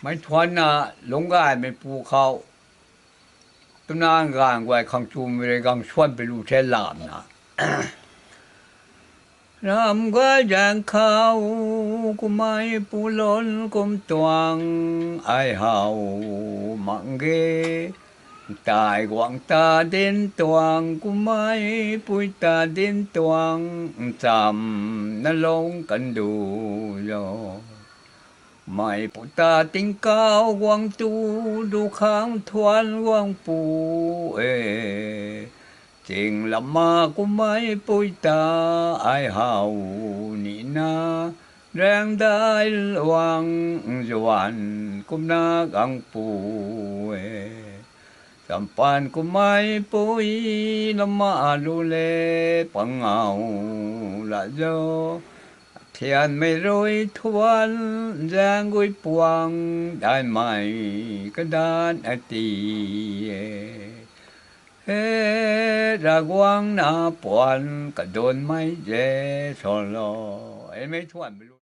ไม่ทวนนะหลงกายไม่ปูเขาต้นนางกางไว้ขังจูมไปกังชวนไปรูเทลามนะรำก็ยังเขากุไม่ปูล้นกุมตวงไอเฮามังเกตายกวางตาเดินตวงกุไม่ปุยตาเดินตวงจำนั่นลงกันดูโย mày phụ ta tính cao quang tu du kháng thoan quang pu ê tình làm ma của mày bôi ta ai hào nị na rang đai loang doan cũng na gang pu ê sampan của mày bôi làm ma lu le pang ao la do thiền mây rồi thuan giang gối buông đai mày cái đàn ai tì ê ra quang na buồn cả đồn mây dễ solo em mấy thuan